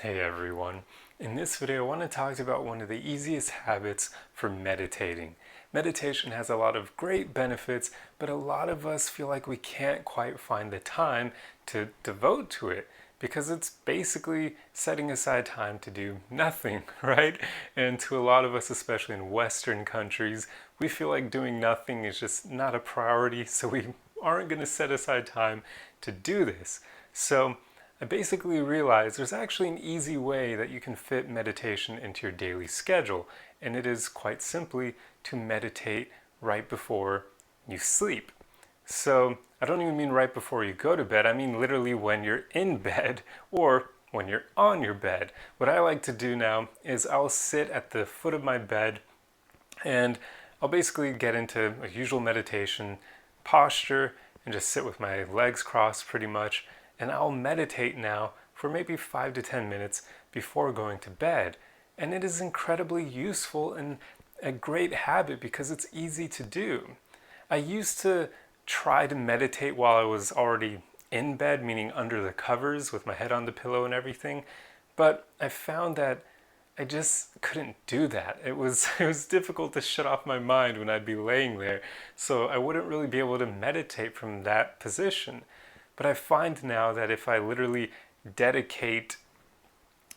Hey everyone. In this video I want to talk about one of the easiest habits for meditating. Meditation has a lot of great benefits, but a lot of us feel like we can't quite find the time to devote to it because it's basically setting aside time to do nothing, right? And to a lot of us, especially in Western countries, we feel like doing nothing is just not a priority, so we aren't going to set aside time to do this. So I basically realized there's actually an easy way that you can fit meditation into your daily schedule, and it is quite simply to meditate right before you sleep. So I don't even mean right before you go to bed, I mean literally when you're in bed or when you're on your bed. What I like to do now is I'll sit at the foot of my bed and I'll basically get into a usual meditation posture and just sit with my legs crossed pretty much. And I'll meditate now for maybe 5 to 10 minutes before going to bed. And it is incredibly useful and a great habit because it's easy to do. I used to try to meditate while I was already in bed, meaning under the covers with my head on the pillow and everything. But I found that I just couldn't do that. It was it was difficult to shut off my mind when I'd be laying there. So I wouldn't really be able to meditate from that position. But I find now that if I literally dedicate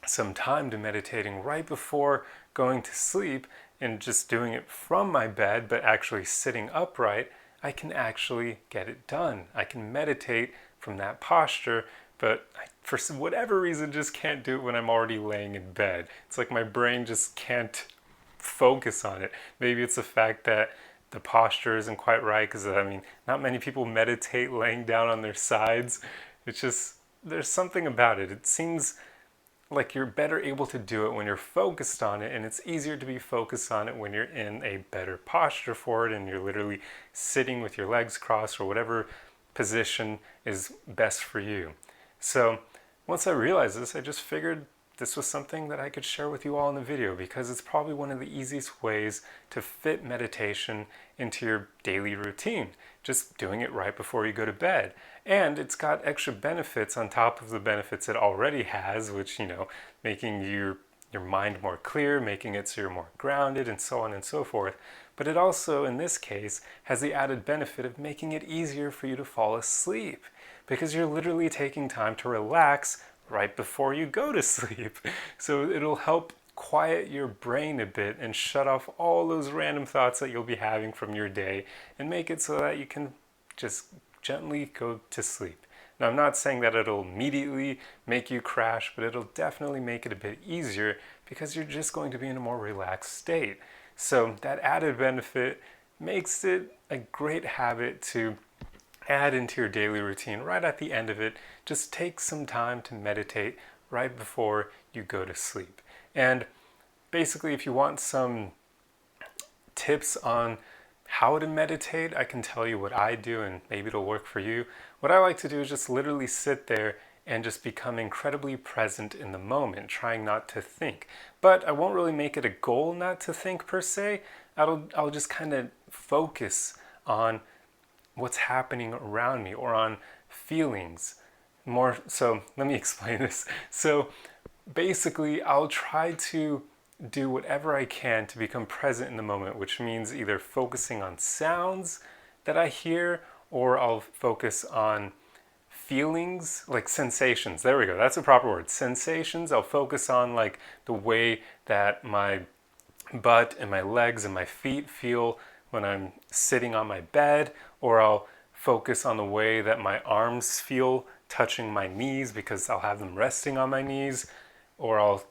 some time to meditating right before going to sleep and just doing it from my bed, but actually sitting upright, I can actually get it done. I can meditate from that posture, but I, for whatever reason, just can't do it when I'm already laying in bed. It's like my brain just can't focus on it. Maybe it's the fact that the posture isn't quite right because I mean, not many people meditate laying down on their sides. It's just, there's something about it. It seems like you're better able to do it when you're focused on it, and it's easier to be focused on it when you're in a better posture for it and you're literally sitting with your legs crossed or whatever position is best for you. So once I realized this, I just figured this was something that I could share with you all in the video because it's probably one of the easiest ways to fit meditation into your daily routine, just doing it right before you go to bed. And it's got extra benefits on top of the benefits it already has, which, making your mind more clear, making it so you're more grounded, and so on and so forth. But it also, in this case, has the added benefit of making it easier for you to fall asleep because you're literally taking time to relax right before you go to sleep. So it'll help quiet your brain a bit and shut off all those random thoughts that you'll be having from your day and make it so that you can just gently go to sleep. Now, I'm not saying that it'll immediately make you crash, but it'll definitely make it a bit easier because you're just going to be in a more relaxed state. So that added benefit makes it a great habit to add into your daily routine right at the end of it. Just take some time to meditate right before you go to sleep. And basically, if you want some tips on how to meditate, I can tell you what I do and maybe it'll work for you. What I like to do is just literally sit there and just become incredibly present in the moment, trying not to think. But I won't really make it a goal not to think per se. I'll just kind of focus on what's happening around me or on feelings more. So let me explain this. So basically, I'll try to do whatever I can to become present in the moment, which means either focusing on sounds that I hear or I'll focus on feelings, like sensations. There we go. That's a proper word. Sensations. I'll focus on like the way that my butt and my legs and my feet feel when I'm sitting on my bed, or I'll focus on the way that my arms feel touching my knees because I'll have them resting on my knees, or I'll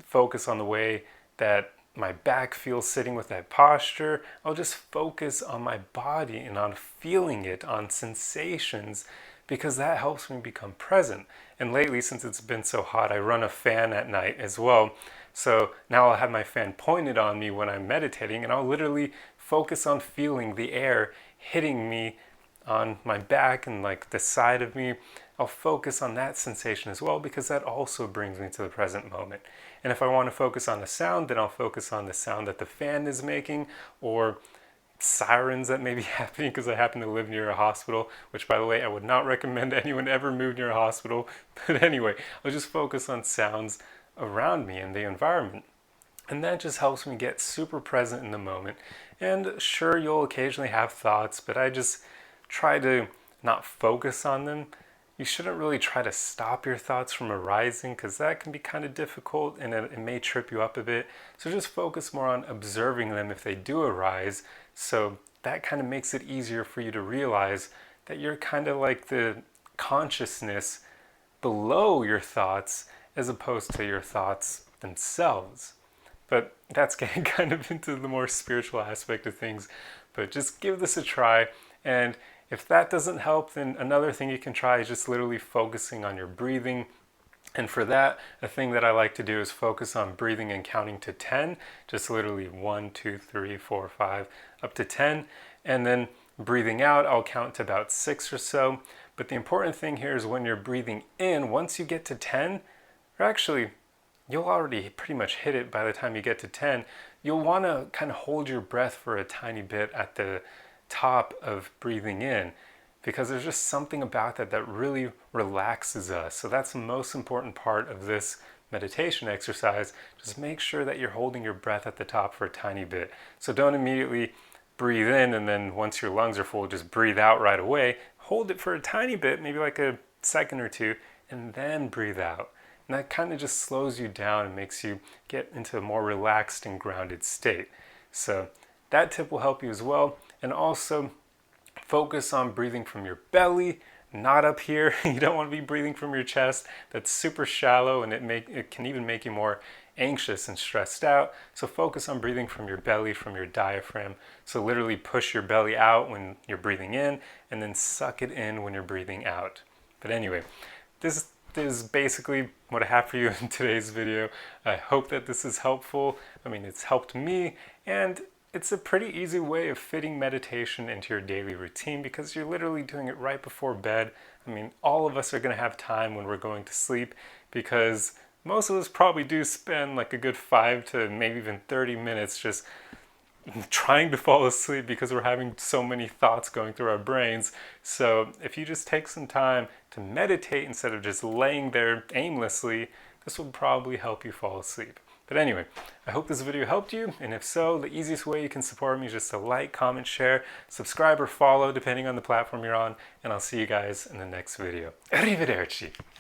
focus on the way that my back feels sitting with that posture. I'll just focus on my body and on feeling it, on sensations, because that helps me become present. And lately, since it's been so hot, I run a fan at night as well. So now I'll have my fan pointed on me when I'm meditating, and I'll literally focus on feeling the air hitting me on my back and like the side of me. I'll focus on that sensation as well because that also brings me to the present moment. And if I want to focus on a sound, then I'll focus on the sound that the fan is making or sirens that may be happening because I happen to live near a hospital, which, by the way, I would not recommend anyone ever move near a hospital. But anyway, I'll just focus on sounds around me in the environment. And that just helps me get super present in the moment. And sure, you'll occasionally have thoughts, but I just try to not focus on them. You shouldn't really try to stop your thoughts from arising because that can be kind of difficult and it may trip you up a bit. So just focus more on observing them if they do arise. So that kind of makes it easier for you to realize that you're kind of like the consciousness below your thoughts as opposed to your thoughts themselves. But that's getting kind of into the more spiritual aspect of things. But just give this a try. And if that doesn't help, then another thing you can try is just literally focusing on your breathing. And for that, a thing that I like to do is focus on breathing and counting to 10. Just literally 1, 2, 3, 4, 5, up to 10. And then breathing out, I'll count to about 6 or so. But the important thing here is when you're breathing in, once you get to 10, or actually you'll already pretty much hit it by the time you get to 10, you'll want to kind of hold your breath for a tiny bit at the top of breathing in, because there's just something about that that really relaxes us. So that's the most important part of this meditation exercise. Just make sure that you're holding your breath at the top for a tiny bit. So don't immediately breathe in and then once your lungs are full, just breathe out right away. Hold it for a tiny bit, maybe like a second or two, and then breathe out. And that kind of just slows you down and makes you get into a more relaxed and grounded state. So that tip will help you as well. And also focus on breathing from your belly, not up here. You don't want to be breathing from your chest. That's super shallow and it can even make you more anxious and stressed out. So focus on breathing from your belly, from your diaphragm. So literally push your belly out when you're breathing in and then suck it in when you're breathing out. But anyway, this is basically what I have for you in today's video. I hope that this is helpful. I mean, it's helped me, and it's a pretty easy way of fitting meditation into your daily routine because you're literally doing it right before bed. I mean, all of us are going to have time when we're going to sleep because most of us probably do spend like a good 5 to maybe even 30 minutes just trying to fall asleep because we're having so many thoughts going through our brains. So if you just take some time to meditate instead of just laying there aimlessly, this will probably help you fall asleep. But anyway, I hope this video helped you, and if so, the easiest way you can support me is just to like, comment, share, subscribe, or follow depending on the platform you're on, and I'll see you guys in the next video. Arrivederci!